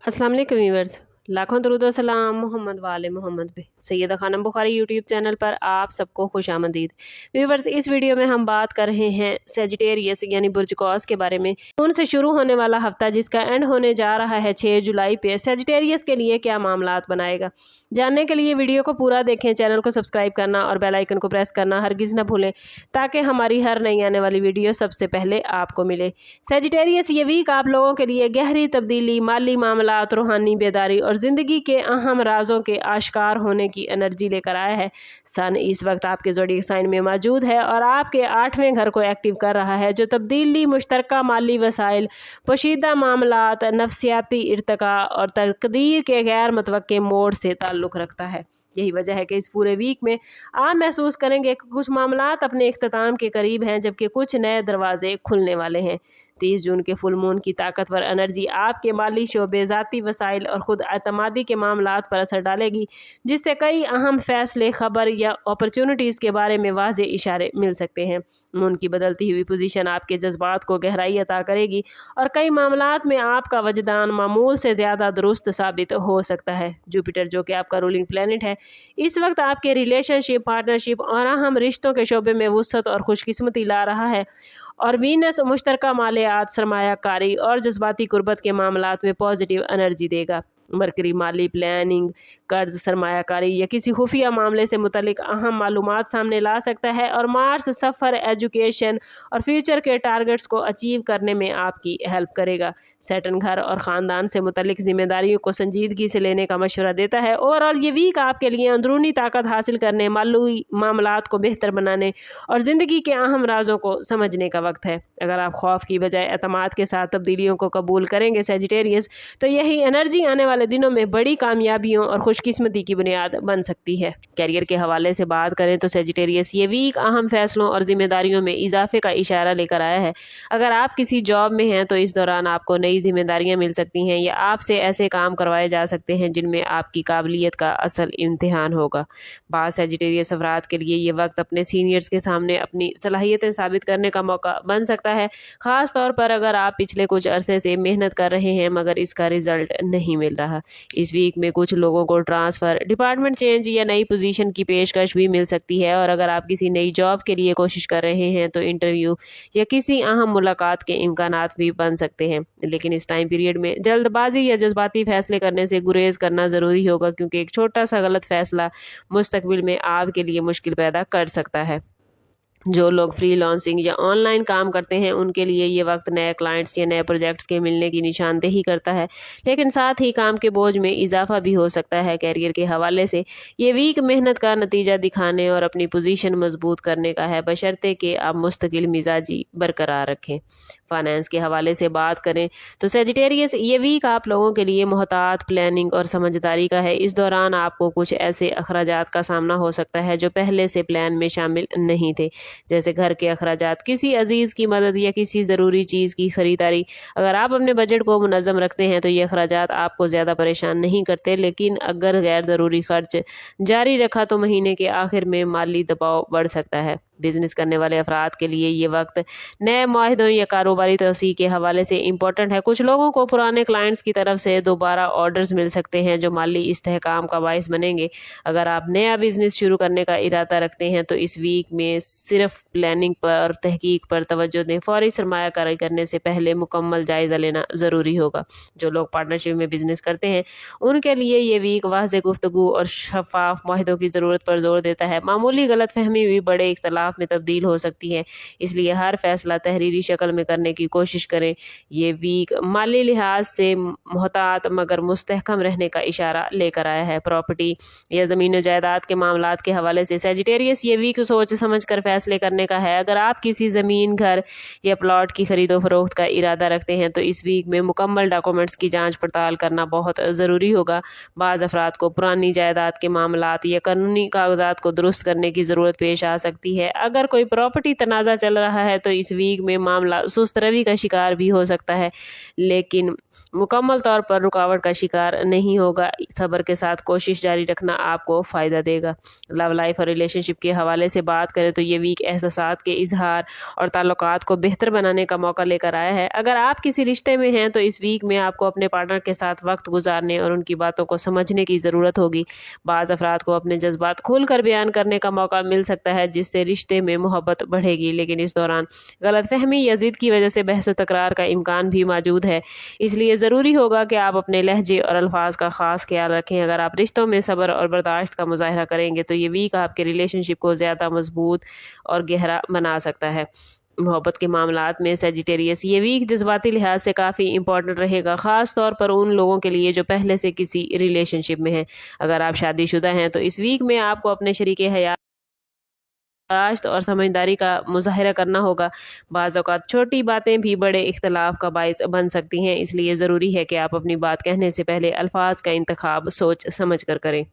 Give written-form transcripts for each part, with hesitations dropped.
अस्सलाम वालेकुम व्यूअर्स, लाखों दरूद व सलाम मोहम्मद वाले मोहम्मद पे। सैयदा खानम बुखारी यूट्यूब चैनल पर आप सबको खुश आमदीद। व्यूअर्स, इस वीडियो में हम बात कर रहे हैं सेजिटेरियस यानी बुर्ज कौस के बारे में। जून से शुरू होने वाला हफ्ता जिसका एंड होने जा रहा है 6 जुलाई पे, सेजिटेरियस के लिए क्या मामलात बनाएगा। जानने के लिए वीडियो को पूरा देखें, चैनल को सब्सक्राइब करना और बेल आइकन को प्रेस करना हरगिज़ न भूलें ताकि हमारी हर नई आने वाली वीडियो सबसे पहले आपको मिले। सेजिटेरियस ये वीक आप लोगों के लिए गहरी तब्दीली, माली मामलात, रूहानी बेदारी और ज़िंदगी के अहम राजों के आश्कार होने की एनर्जी लेकर आया है। सन इस वक्त आपके ज़ोडिएक साइन में मौजूद है और आपके 8वें घर को एक्टिव कर रहा है, जो तब्दीली, मुश्तरका माली वसाइल, पोशीदा मामलात, नफ्सियाती इर्तका और तकदीर के गैर मुतवक्के मोड़ से ताल्लुक़ रखता है। यही वजह है कि इस पूरे वीक में आप महसूस करेंगे कि कुछ मामलात अपने इख्तिताम के करीब हैं, जबकि कुछ नए दरवाजे खुलने वाले हैं। 30 जून के फुल मून की ताकतवर एनर्जी आपके माली शोबे, ज़ाती वसाइल और ख़ुद एतमादी के मामलात पर असर डालेगी, जिससे कई अहम फैसले, खबर या अपॉर्चुनिटीज़ के बारे में वाज़े इशारे मिल सकते हैं। मून की बदलती हुई पोजीशन आपके जज्बात को गहराई अता करेगी और कई मामलात में आपका वजदान मामूल से ज़्यादा दुरुस्त साबित हो सकता है। जुपिटर, जो कि आपका रूलिंग प्लैनेट है, इस वक्त आपके रिलेशनशिप, पार्टनरशिप और अहम रिश्तों के शोबे में वुसअत और खुशकिस्मती ला रहा है। और वीनस मुश्तरका मालियात, सरमायाकारी और जज्बाती कुर्बत के मामलात में पॉजिटिव एनर्जी देगा। मरकरी माली प्लानिंग, कर्ज, सरमायाकारी या किसी खुफिया मामले से मुतलिक अहम मालूमात सामने ला सकता है। और मार्स सफ़र, एजुकेशन और फ्यूचर के टारगेट्स को अचीव करने में आपकी हेल्प करेगा। सैटर्न घर और ख़ानदान से मुतलिक जिम्मेदारियों को संजीदगी से लेने का मशवरा देता है। ओवरऑल ये वीक आपके लिए अंदरूनी ताकत हासिल करने, माली मामलात को बेहतर बनाने और ज़िंदगी के अहम राजों को समझने का वक्त है। अगर आप खौफ की बजाय एतमाद के साथ तब्दीलियों को कबूल करेंगे सेजिटेरियस, तो यही एनर्जी आने वाले दिनों में बड़ी कामयाबियों और खुशकिस्मती की बुनियाद बन सकती है। कैरियर के हवाले से बात करें तो सेजिटेरियस ये वीक अहम फैसलों और जिम्मेदारियों में इजाफे का इशारा लेकर आया है। अगर आप किसी जॉब में हैं तो इस दौरान आपको नई जिम्मेदारियां मिल सकती हैं या आपसे ऐसे काम करवाए जा सकते हैं जिनमें आपकी काबिलियत का असल इम्तिहान होगा। बाद सेजिटेरियस अफराद के लिए ये वक्त अपने सीनियर्स के सामने अपनी सलाहियतें साबित करने का मौका बन सकता है, खास तौर पर अगर आप पिछले कुछ अरसे से मेहनत कर रहे हैं मगर इसका रिजल्ट नहीं मिल रहा। इस वीक में कुछ लोगों को ट्रांसफ़र, डिपार्टमेंट चेंज या नई पोजीशन की पेशकश भी मिल सकती है। और अगर आप किसी नई जॉब के लिए कोशिश कर रहे हैं तो इंटरव्यू या किसी अहम मुलाकात के इम्कानात भी बन सकते हैं। लेकिन इस टाइम पीरियड में जल्दबाजी या जज्बाती फैसले करने से गुरेज करना ज़रूरी होगा, क्योंकि एक छोटा सा गलत फैसला मुस्तकबिल में आपके लिए मुश्किल पैदा कर सकता है। जो लोग फ्रीलांसिंग या ऑनलाइन काम करते हैं उनके लिए ये वक्त नए क्लाइंट्स या नए प्रोजेक्ट्स के मिलने की निशानदेही करता है, लेकिन साथ ही काम के बोझ में इजाफा भी हो सकता है। कैरियर के हवाले से ये वीक मेहनत का नतीजा दिखाने और अपनी पोजीशन मजबूत करने का है, बशर्ते कि आप मुस्तकिल मिजाजी बरकरार रखें। फाइनेंस के हवाले से बात करें तो सेजिटेरियस ये वीक आप लोगों के लिए मोहतात, प्लानिंग और समझदारी का है। इस दौरान आपको कुछ ऐसे अखराजात का सामना हो सकता है जो पहले से प्लान में शामिल नहीं थे, जैसे घर के अखराजात, किसी अजीज की मदद या किसी ज़रूरी चीज़ की खरीदारी। अगर आप अपने बजट को मुनज़्ज़म रखते हैं तो ये अखराजात आपको ज़्यादा परेशान नहीं करते, लेकिन अगर गैर ज़रूरी खर्च जारी रखा तो महीने के आखिर में माली दबाव बढ़ सकता है। बिजनेस करने वाले अफराद के लिए ये वक्त नए मुआहदों या कारोबारी तोसी के हवाले से इम्पोर्टेंट है। कुछ लोगों को पुराने क्लाइंट्स की तरफ से दोबारा ऑर्डर्स मिल सकते हैं जो माली इस्तेहकाम का बाइस बनेंगे। अगर आप नया बिजनेस शुरू करने का इरादा रखते हैं तो इस वीक में सिर्फ प्लानिंग पर, तहकीक पर तवज्जो दें। फौरी सरमायाकारी करने से पहले मुकम्मल जायज़ा लेना ज़रूरी होगा। जो लोग पार्टनरशिप में बिजनेस करते हैं उनके लिए ये वीक वाज़ेह गुफ्तगू और शफाफ मुआहदों की ज़रूरत पर जोर देता है। मामूली गलतफहमी भी बड़े इख्तलाफ में तब्दील हो सकती है, इसलिए हर फैसला तहरीरी शक्ल में करने की कोशिश करें। ये वीक माली लिहाज से मोहतात मगर मुस्तहकम रहने का इशारा लेकर आया है। प्रॉपर्टी या ज़मीन जायदाद के मामलात के हवाले से सेजिटेरियस ये वीक सोच समझ कर फैसले करने का है। अगर आप किसी ज़मीन, घर या प्लॉट की खरीदो फरोख्त का इरादा रखते हैं तो इस वीक में मुकम्मल डॉक्यूमेंट्स की जाँच पड़ताल करना बहुत ज़रूरी होगा। बाज़ अफराद को पुरानी जायदाद के मामलात या कानूनी कागजात को दुरुस्त करने की ज़रूरत पेश आ सकती है। अगर कोई प्रॉपर्टी तनाज़ा चल रहा है तो इस वीक में मामला सुस्त रवि का शिकार भी हो सकता है, लेकिन मुकम्मल तौर पर रुकावट का शिकार नहीं होगा। सब्र के साथ कोशिश जारी रखना आपको फ़ायदा देगा। लव लाइफ और रिलेशनशिप के हवाले से बात करें तो ये वीक एहसासात के इजहार और ताल्लुकात को बेहतर बनाने का मौका लेकर आया है। अगर आप किसी रिश्ते में हैं तो इस वीक में आपको अपने पार्टनर के साथ वक्त गुजारने और उनकी बातों को समझने की ज़रूरत होगी। बाज़ अफराद को अपने जज्बात खुलकर बयान करने का मौका मिल सकता है, जिससे रिश्ते में मोहब्बत बढ़ेगी, लेकिन इस दौरान गलतफहमी या ज़िद की वजह से बहस व तकरार का इम्कान भी मौजूद है। इसलिए ज़रूरी होगा कि आप अपने लहजे और अल्फाज का ख़ास ख्याल रखें। अगर आप रिश्तों में सब्र और बर्दाश्त का मुजाहरा करेंगे तो ये वीक आपके रिलेशनशिप को ज़्यादा मजबूत और गहरा बना सकता है। मोहब्बत के मामलात में सेजिटेरियस, ये वीक जज्बाती लिहाज से काफ़ी इंपॉर्टेंट रहेगा, ख़ास तौर पर उन लोगों के लिए जो पहले से किसी रिलेशनशिप में हैं। अगर आप शादीशुदा हैं तो इस वीक में आपको अपने शरीके हयात बर्दाश्त और समझदारी का मुजाहरा करना होगा। बाज़ औक़ात छोटी बातें भी बड़े इख्तलाफ का बाइस बन सकती हैं, इसलिए ज़रूरी है कि आप अपनी बात कहने से पहले अल्फाज का इंतखाब सोच समझ कर करें।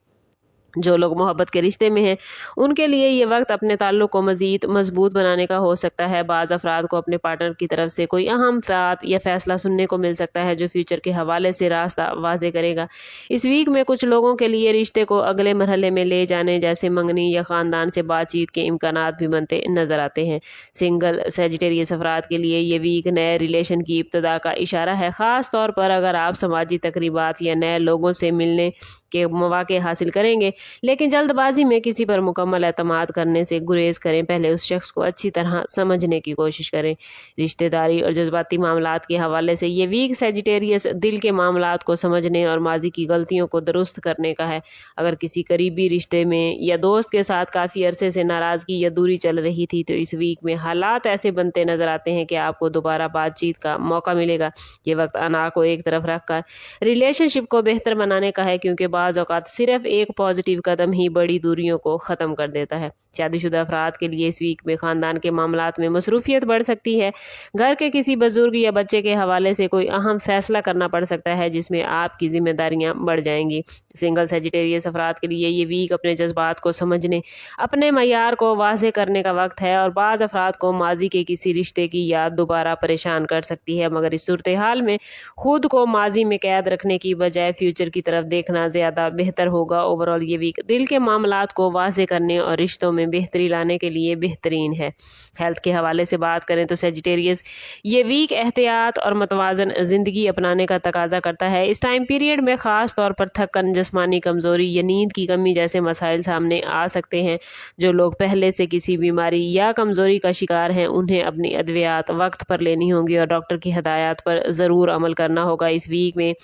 जो लोग मोहब्बत के रिश्ते में हैं उनके लिए ये वक्त अपने ताल्लुक़ को मज़ीद मजबूत बनाने का हो सकता है। बाज़ अफराद को अपने पार्टनर की तरफ से कोई अहम बात या फ़ैसला सुनने को मिल सकता है जो फ्यूचर के हवाले से रास्ता वाज़े करेगा। इस वीक में कुछ लोगों के लिए रिश्ते को अगले मरहले में ले जाने जैसे मंगनी या ख़ानदान से बातचीत के इम्कानात भी बनते नज़र आते हैं। सिंगल सेजिटेरियस अफराद के लिए ये वीक नए रिलेशन की इब्तदा का इशारा है, ख़ास तौर पर अगर आप समाजी तकरीबात या नए लोगों से मिलने के मौके हासिल करेंगे, लेकिन जल्दबाजी में किसी पर मुकम्मल एतमाद करने से गुरेज करें। पहले उस शख्स को अच्छी तरह समझने की कोशिश करें। रिश्तेदारी और जज्बाती मामलात के हवाले से ये वीक सेजिटेरियस दिल के मामलात को समझने और माजी की गलतियों को दुरुस्त करने का है। अगर किसी करीबी रिश्ते में या दोस्त के साथ काफ़ी अरसे से नाराज़गी या दूरी चल रही थी तो इस वीक में हालात ऐसे बनते नज़र आते हैं कि आपको दोबारा बातचीत का मौका मिलेगा। ये वक्त अना को एक तरफ रखकर रिलेशनशिप को बेहतर बनाने का है, क्योंकि बाज़ औक़ात सिर्फ एक पॉजिटिव कदम ही बड़ी दूरियों को ख़त्म कर देता है। शादीशुदा अफराद के लिए इस वीक में ख़ानदान के मामलात में मसरूफियत बढ़ सकती है। घर के किसी बुजुर्ग या बच्चे के हवाले से कोई अहम फैसला करना पड़ सकता है जिसमें आपकी जिम्मेदारियां बढ़ जाएंगी। सिंगल सेजिटेरियस अफराद के लिए ये वीक अपने जज्बात को समझने, अपने मयार को वाज़े करने का वक्त है और बाज़ अफराद को माजी के किसी रिश्ते की याद दोबारा परेशान कर सकती है, मगर इस सूरत हाल में खुद को माजी में कैद रखने की बजाय फ्यूचर की तरफ देखना ज़्यादा बेहतर होगा। ओवरऑल ये वीक दिल के मामलात को वाज़े करने और रिश्तों में बेहतरी लाने के लिए बेहतरीन है। हेल्थ के हवाले से बात करें तो सेजिटेरियस, ये वीक एहतियात और मतवाज़न ज़िंदगी अपनाने का तकाजा करता है। इस टाइम पीरियड में ख़ास तौर पर थकन, जिस्मानी कमज़ोरी या नींद की कमी जैसे मसाइल सामने आ सकते हैं। जो लोग पहले से किसी बीमारी या कमज़ोरी का शिकार हैं उन्हें अपनी अद्वियात वक्त पर लेनी होंगी और डॉक्टर की हदायत पर ज़रूर अमल करना होगा। इस वीक में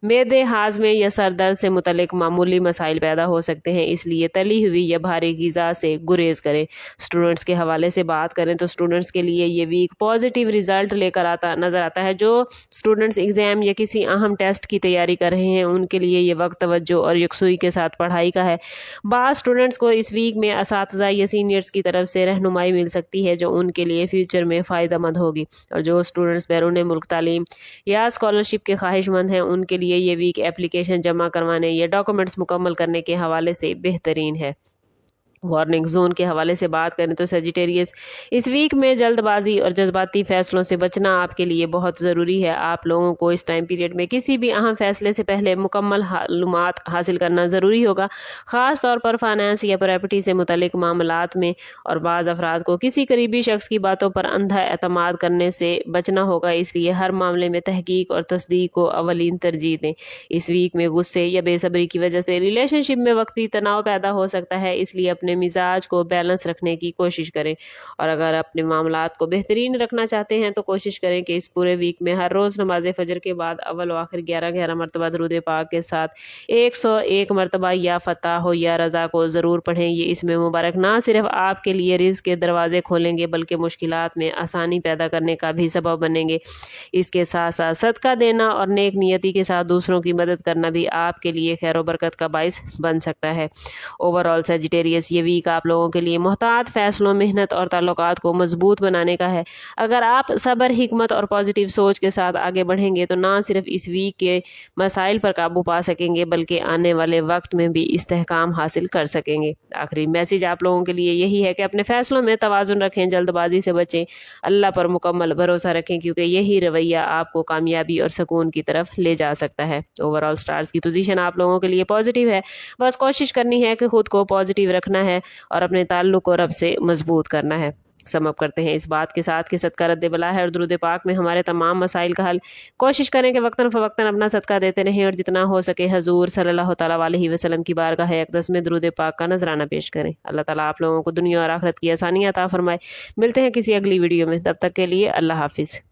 मैदे, हाजमे या सर दर्द से मुतल्लिक मामूली मसाइल पैदा हो सकते हैं, इसलिए तली हुई या भारी ग़िज़ा से गुरेज करें। स्टूडेंट्स के हवाले से बात करें तो स्टूडेंट्स के लिए ये वीक पॉजिटिव रिजल्ट लेकर नज़र आता है। जो स्टूडेंट्स एग्ज़ाम या किसी अहम टेस्ट की तैयारी कर रहे हैं उनके लिए ये वक्त तवज्जो और यकसुई के साथ पढ़ाई का है। बाज़ स्टूडेंट्स को इस वीक में असातिज़ा या सीनियर्स की तरफ से रहनुमाई मिल सकती है जो उनके लिए फ्यूचर में फ़ायदेमंद होगी, और जो स्टूडेंट्स बैरून मुल्क तालीम या स्कॉलरशिप के ख्वाहिशमंद हैं उनके लिए ये वीक एप्लीकेशन जमा करवाने या डॉक्यूमेंट्स मुकम्मल करने के हवाले से बेहतरीन है। वार्निंग जोन के हवाले से बात करें तो सेजिटेरियस, इस वीक में जल्दबाजी और जज्बाती फैसलों से बचना आपके लिए बहुत ज़रूरी है। आप लोगों को इस टाइम पीरियड में किसी भी अहम फैसले से पहले मुकम्मल मालूमात हासिल करना ज़रूरी होगा, ख़ास तौर पर फाइनेंस या प्रॉपर्टी से मुतल्लिक मामलात में। और बाज़ अफराद को किसी करीबी शख्स की बातों पर अंधा एतमाद करने से बचना होगा, इसलिए हर मामले में तहकीक और तस्दीक को अवलीन तरजीह दें। इस वीक में गुस्से या बेसब्री की वजह से रिलेशनशिप में वक्ती तनाव पैदा हो सकता है, इसलिए अपने मिजाज को बैलेंस रखने की कोशिश करें। और अगर अपने मामलात को बेहतरीन रखना चाहते हैं तो कोशिश करें कि इस पूरे वीक में हर रोज़ नमाज फजर के बाद अव्वल व आखिर 11 मरतबा दुरूद पाक के साथ 101 मरतबा या फतह हो या रज़ा को ज़रूर पढ़ें। ये इसमें मुबारक ना सिर्फ आपके लिए रिज़्क़ के दरवाजे खोलेंगे बल्कि मुश्किलात में आसानी पैदा करने का भी सबब बनेंगे। इसके साथ साथ सदका देना और नेक नियति के साथ दूसरों की मदद करना भी आपके लिए खैर व बरकत का बाइस बन सकता है। ओवरऑल सेजिटेरियस, ये یہ ویک آپ لوگوں کے لیے محتاط فیصلوں، محنت اور تعلقات کو مضبوط بنانے کا ہے۔ اگر آپ صبر، حکمت اور پازیٹیو سوچ کے ساتھ آگے بڑھیں گے تو نہ صرف اس ویک کے مسائل پر قابو پا سکیں گے بلکہ آنے والے وقت میں بھی استحکام حاصل کر سکیں گے۔ آخری میسیج آپ لوگوں کے لیے یہی ہے کہ اپنے فیصلوں میں توازن رکھیں، جلد بازی سے بچیں، اللہ پر مکمل بھروسہ رکھیں کیونکہ یہی رویہ آپ کو کامیابی اور سکون کی طرف لے جا سکتا ہے۔ اوور آل سٹارز کی پوزیشن آپ لوگوں کے لیے پازیٹیو ہے، بس کوشش کرنی ہے کہ خود کو پازیٹیو رکھنا ہے اور اپنے تعلق کو رب سے مضبوط کرنا ہے۔ سم اپ کرتے ہیں اس بات کے ساتھ کہ صدقہ رد بلا ہے اور درود پاک میں ہمارے تمام مسائل کا حل۔ کوشش کریں کہ وقتاً فوقتاً اپنا صدقہ دیتے رہیں اور جتنا ہو سکے حضور صلی اللہ تعالیٰ علیہ وسلم کی بارگاہ اقدس میں درود پاک کا نذرانہ پیش کریں۔ اللہ تعالیٰ آپ لوگوں کو دنیا اور آخرت کی آسانیاں عطا فرمائے۔ ملتے ہیں کسی اگلی ویڈیو میں، تب تک کے لیے اللہ حافظ۔